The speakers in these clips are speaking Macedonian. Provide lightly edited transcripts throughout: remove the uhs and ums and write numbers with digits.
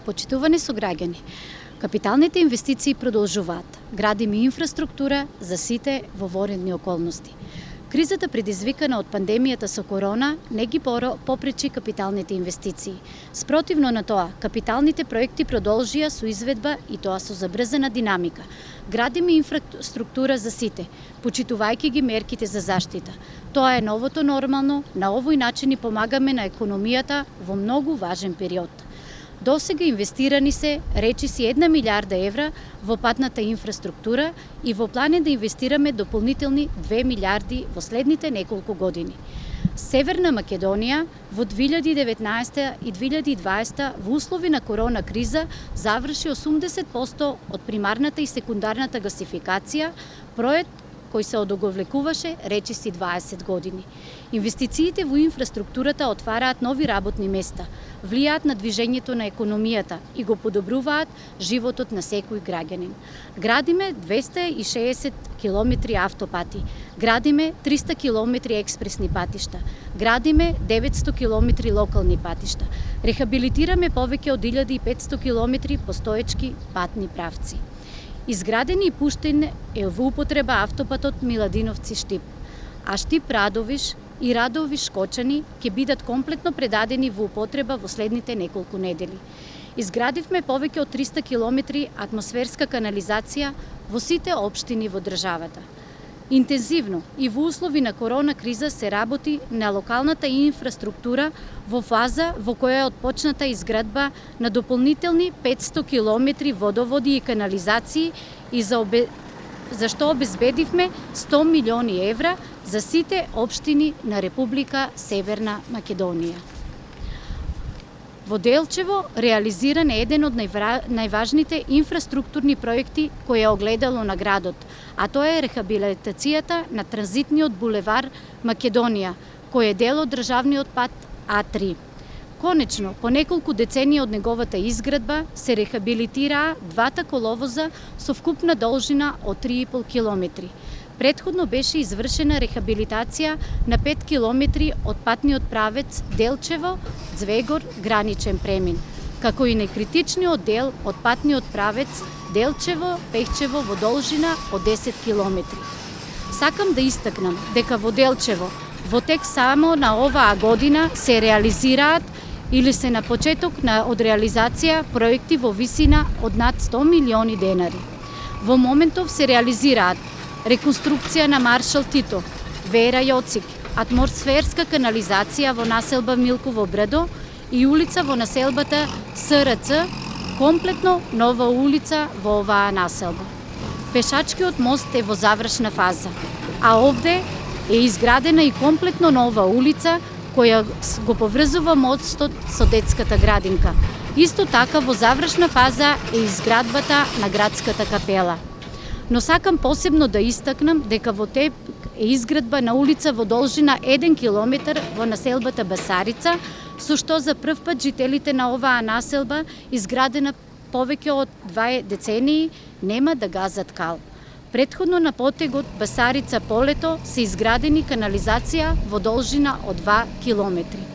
Почитувани сограѓани, капиталните инвестиции продолжуваат. Градиме инфраструктура за сите во воредни околности. Кризата предизвикана од пандемијата со корона не ги попречи капиталните инвестиции. Спротивно на тоа, капиталните проекти продолжија со изведба и тоа со забрзана динамика. Градиме инфраструктура за сите, почитувајќи ги мерките за заштита. Тоа е новото нормално, на овој начин и помагаме на економијата во многу важен период. Досега инвестирани се речиси 1 милиарда евра во патната инфраструктура и во план е да инвестираме дополнителни 2 милиарди во следните неколку години. Северна Македонија во 2019 и 2020 во услови на корона криза заврши 80% од примарната и секундарната гасификација, проект кој се одоговлекуваше речиси 20 години. Инвестициите во инфраструктурата отвараат нови работни места, влијаат на движењето на економијата и го подобруваат животот на секој граѓанин. Градиме 260 километри автопати, градиме 300 километри експресни патишта, градиме 900 километри локални патишта, рехабилитираме повеќе од 1500 километри постоечки патни правци. Изграден и пуштен е во употреба автопатот Миладиновци-Штип, а Штип-Радовиш и Радовиш-Кочани ќе бидат комплетно предадени во употреба во следните неколку недели. Изградивме повеќе од 300 километри атмосферска канализација во сите општини во државата. Интензивно и во услови на корона криза се работи на локалната инфраструктура во фаза во која е отпочната изградба на дополнителни 500 километри водоводи и канализации и за што обезбедивме 100 милиони евра за сите општини на Република Северна Македонија. Во Делчево реализиран е еден од најважните инфраструктурни проекти кој е огледало на градот, а тоа е рехабилитацијата на транзитниот булевар Македонија, кој е дел од државниот пат А3. Конечно, по неколку децении од неговата изградба се рехабилитираа двата коловоза со вкупна должина од 3,5 километри. Претходно беше извршена рехабилитација на 5 километри од патниот правец Делчево-Звегор граничен премин, како и некритичниот дел од патниот правец Делчево-Пехчево во должина од 10 километри. Сакам да истакнам дека во Делчево во тек само на оваа година се реализираат или се на почеток од реализација проекти во висина од над 100 милиони денари. Во моментов се реализираат реконструкција на Маршал Тито, Вера Јоцик, атмосферска канализација во населба Милково Бредо и улица во населбата СРЦ, комплетно нова улица во оваа населба. Пешачкиот мост е во завршна фаза, а овде е изградена и комплетно нова улица која го поврзува мостот со детската градинка. Исто така во завршна фаза е изградбата на градската капела. Но сакам посебно да истакнам дека во тек е изградба на улица во должина 1 километар во населбата Басарица, со што за прв пат жителите на оваа населба, изградена повеќе од 2 децении, нема да газат кал. Претходно на потегот Басарица Полето се изградени канализација во должина од 2 километри.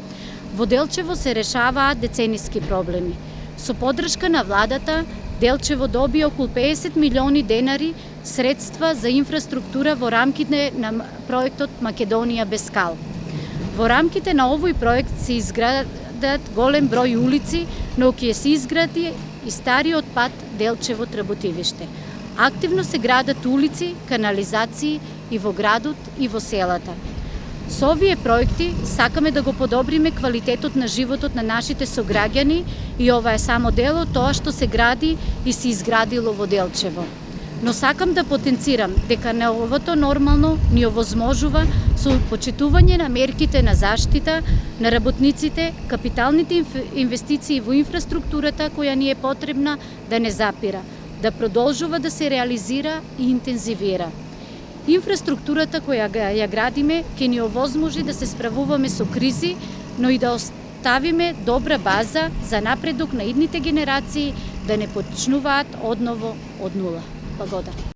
Во Делчево се решаваат децениски проблеми. Со поддршка на владата, Делчево доби околу 50 милиони денари средства за инфраструктура во рамките на проектот Македонија без кал. Во рамките на овој проект се изградат голем број улици, но ќе се изгради и стариот пат Делчево-Трботивиште. Активно се градат улици, канализации и во градот и во селата. Со овие проекти сакаме да го подобриме квалитетот на животот на нашите сограѓани и ова е само дел од тоа што се гради и се изградило во Делчево. Но сакам да потенцирам дека новото нормално ни овозможува со почитување на мерките на заштита на работниците, капиталните инвестиции во инфраструктурата која ни е потребна да не запира, да продолжува да се реализира и интензивира. Инфраструктурата која ја градиме ќе ни овозможи да се справуваме со кризи, но и да оставиме добра база за напредок на идните генерации да не почнуваат одново од нула. Благодарам.